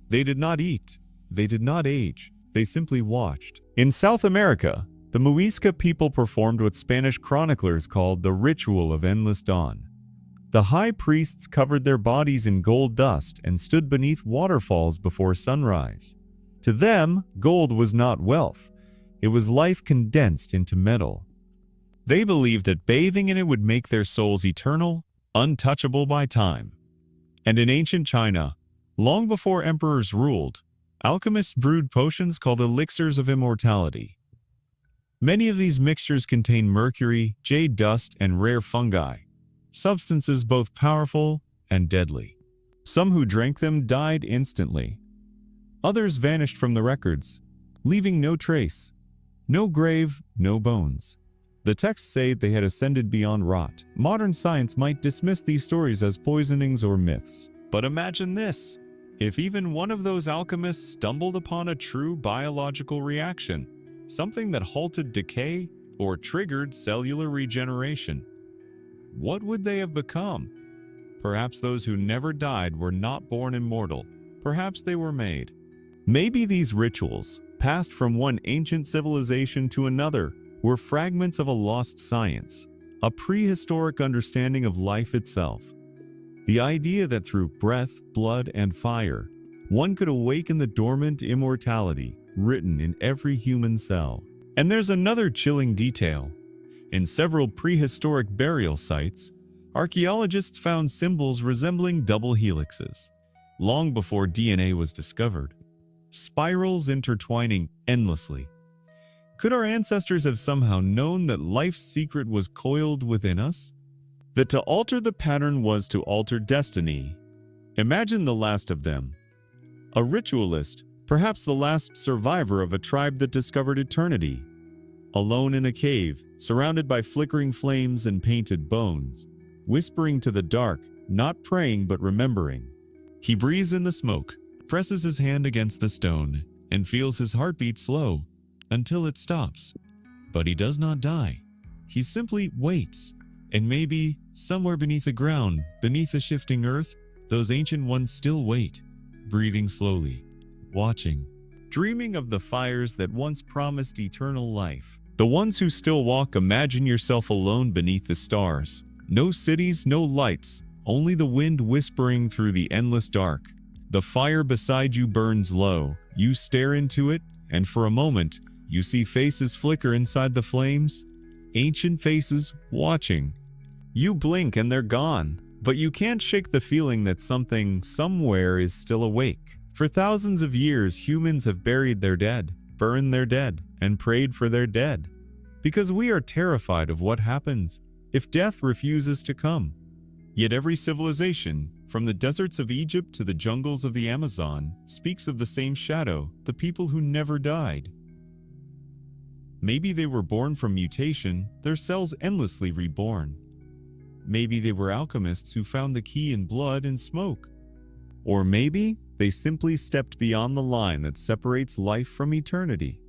They did not eat, they did not age, they simply watched. In South America, the Muisca people performed what Spanish chroniclers called the Ritual of Endless Dawn. The high priests covered their bodies in gold dust and stood beneath waterfalls before sunrise. To them, gold was not wealth. It was life condensed into metal. They believed that bathing in it would make their souls eternal, untouchable by time. And in ancient China, long before emperors ruled, alchemists brewed potions called elixirs of immortality. Many of these mixtures contain mercury, jade dust, and rare fungi, substances both powerful and deadly. Some who drank them died instantly. Others vanished from the records, leaving no trace. No grave, no bones. The texts say they had ascended beyond rot. Modern science might dismiss these stories as poisonings or myths. But imagine this: if even one of those alchemists stumbled upon a true biological reaction, something that halted decay or triggered cellular regeneration, what would they have become? Perhaps those who never died were not born immortal. Perhaps they were made. Maybe these rituals, passed from one ancient civilization to another, were fragments of a lost science, a prehistoric understanding of life itself. The idea that through breath, blood, and fire, one could awaken the dormant immortality written in every human cell. And there's another chilling detail. In several prehistoric burial sites, archaeologists found symbols resembling double helixes. Long before DNA was discovered, spirals intertwining endlessly. Could our ancestors have somehow known that life's secret was coiled within us? That to alter the pattern was to alter destiny? Imagine the last of them. A ritualist, perhaps the last survivor of a tribe that discovered eternity. Alone in a cave, surrounded by flickering flames and painted bones, whispering to the dark, not praying but remembering. He breathes in the smoke, presses his hand against the stone, and feels his heartbeat slow until it stops. But he does not die. He simply waits, And maybe, somewhere beneath the ground, beneath the shifting earth, those ancient ones still wait, breathing slowly, watching, dreaming of the fires that once promised eternal life. The ones who still walk. Imagine yourself alone beneath the stars. No cities, no lights, only the wind whispering through the endless dark. The fire beside you burns low. You stare into it, and for a moment, you see faces flicker inside the flames. Ancient faces watching. You blink and they're gone, but you can't shake the feeling that something, somewhere is still awake. For thousands of years, humans have buried their dead, burned their dead, and prayed for their dead. Because we are terrified of what happens if death refuses to come. Yet every civilization, from the deserts of Egypt to the jungles of the Amazon, speaks of the same shadow, the people who never died. Maybe they were born from mutation, their cells endlessly reborn. Maybe they were alchemists who found the key in blood and smoke. Or maybe they simply stepped beyond the line that separates life from eternity.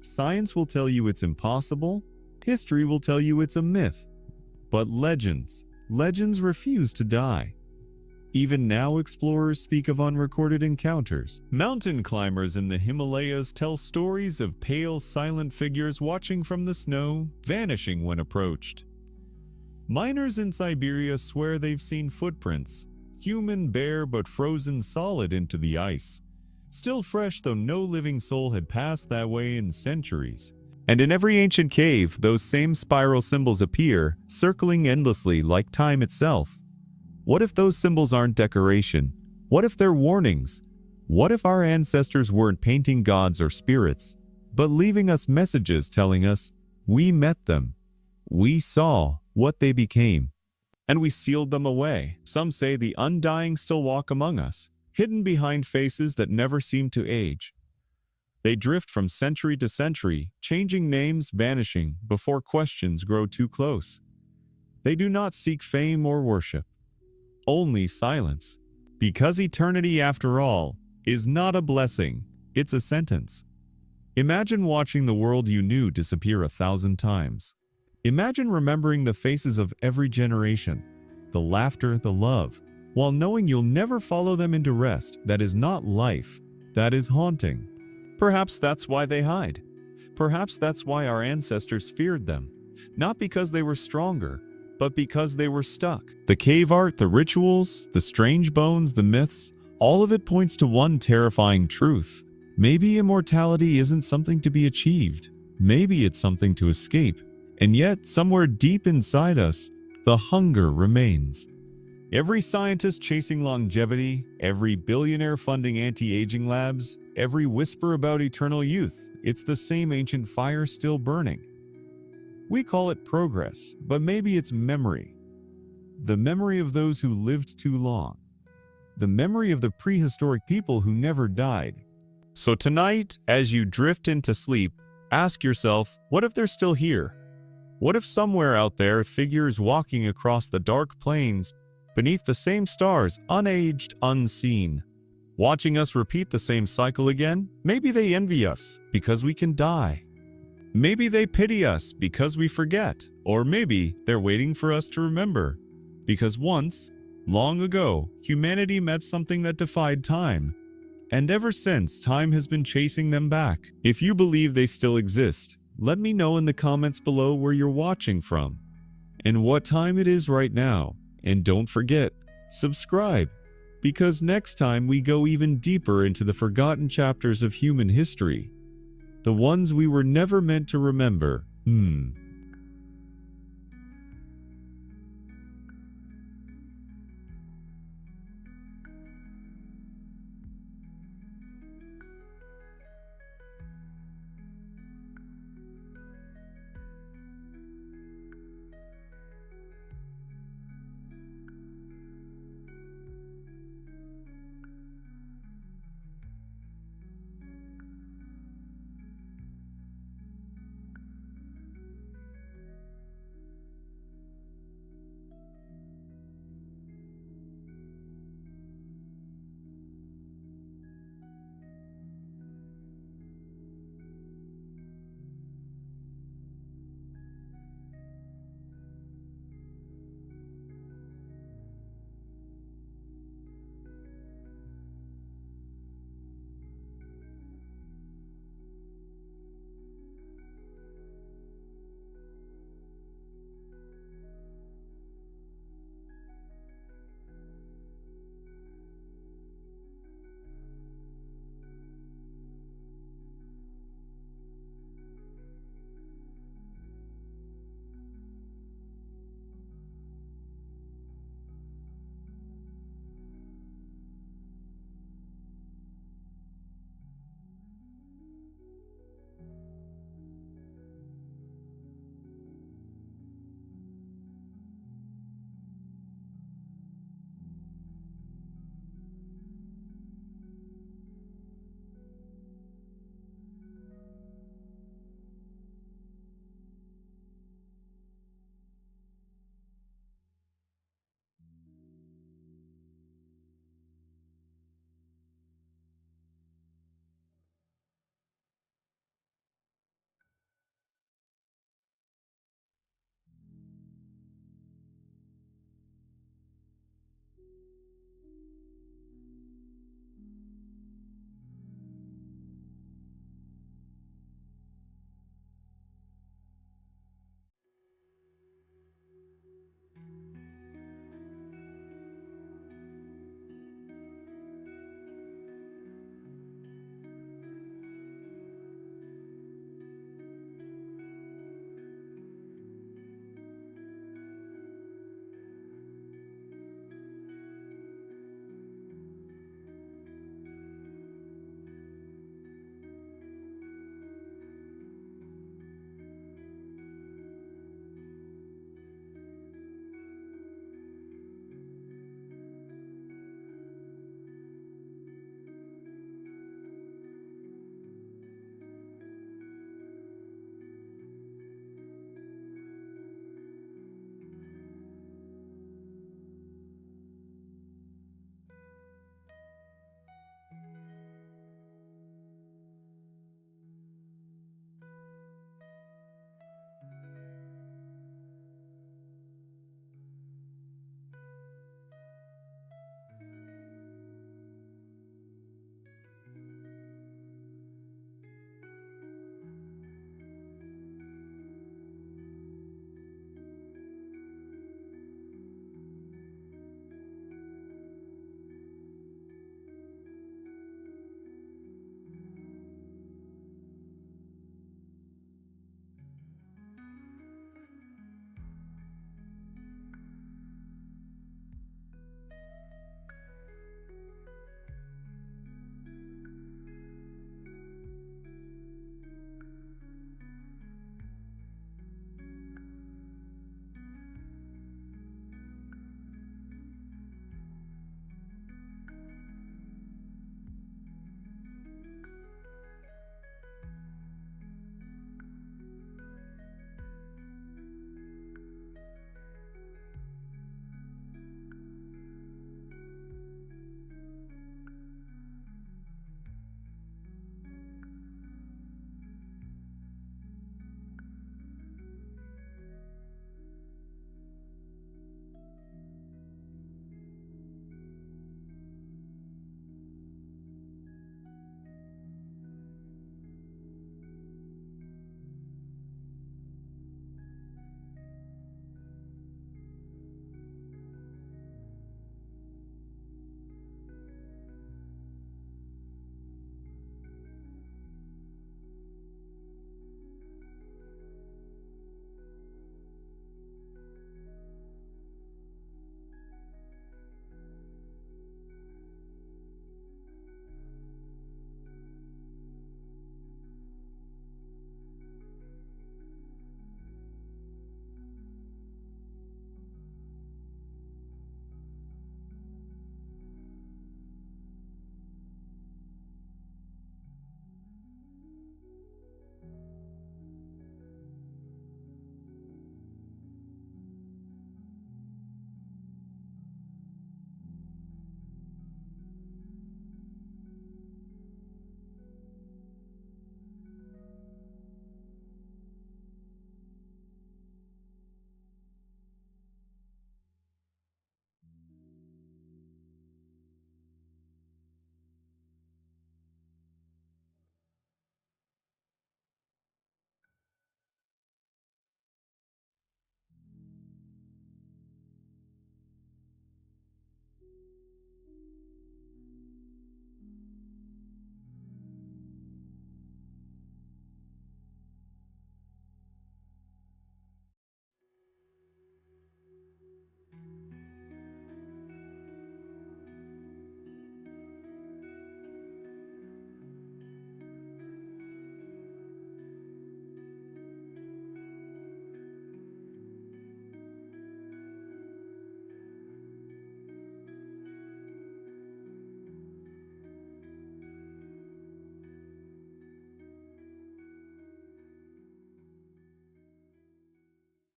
Science will tell you it's impossible, history will tell you it's a myth. But legends refuse to die. Even now, explorers speak of unrecorded encounters. Mountain climbers in the Himalayas tell stories of pale, silent figures watching from the snow, vanishing when approached. Miners in Siberia swear they've seen footprints, human, bare, but frozen solid into the ice. Still fresh, though no living soul had passed that way in centuries. And in every ancient cave, those same spiral symbols appear, circling endlessly like time itself. What if those symbols aren't decoration? What if they're warnings? What if our ancestors weren't painting gods or spirits, but leaving us messages telling us, we met them, we saw what they became, and we sealed them away? Some say the undying still walk among us, hidden behind faces that never seem to age. They drift from century to century, changing names, vanishing before questions grow too close. They do not seek fame or worship, only silence. Because eternity, after all, is not a blessing, it's a sentence. Imagine watching the world you knew disappear 1,000 times. Imagine remembering the faces of every generation, the laughter, the love, while knowing you'll never follow them into rest. That is not life, that is haunting. Perhaps that's why they hide. Perhaps that's why our ancestors feared them. Not because they were stronger, but because they were stuck. The cave art, the rituals, the strange bones, the myths, all of it points to one terrifying truth. Maybe immortality isn't something to be achieved. Maybe it's something to escape. And yet, somewhere deep inside us, the hunger remains. Every scientist chasing longevity, every billionaire funding anti-aging labs, every whisper about eternal youth, it's the same ancient fire still burning. We call it progress, but maybe it's memory. The memory of those who lived too long. The memory of the prehistoric people who never died. So tonight, as you drift into sleep, ask yourself, what if they're still here? What if somewhere out there a figure is walking across the dark plains, beneath the same stars, unaged, unseen, watching us repeat the same cycle again? Maybe they envy us because we can die. Maybe they pity us because we forget. Or maybe they're waiting for us to remember. Because once, long ago, humanity met something that defied time. And ever since, time has been chasing them back. If you believe they still exist, let me know in the comments below where you're watching from and what time it is right now. And don't forget, subscribe, because next time we go even deeper into the forgotten chapters of human history, the ones we were never meant to remember.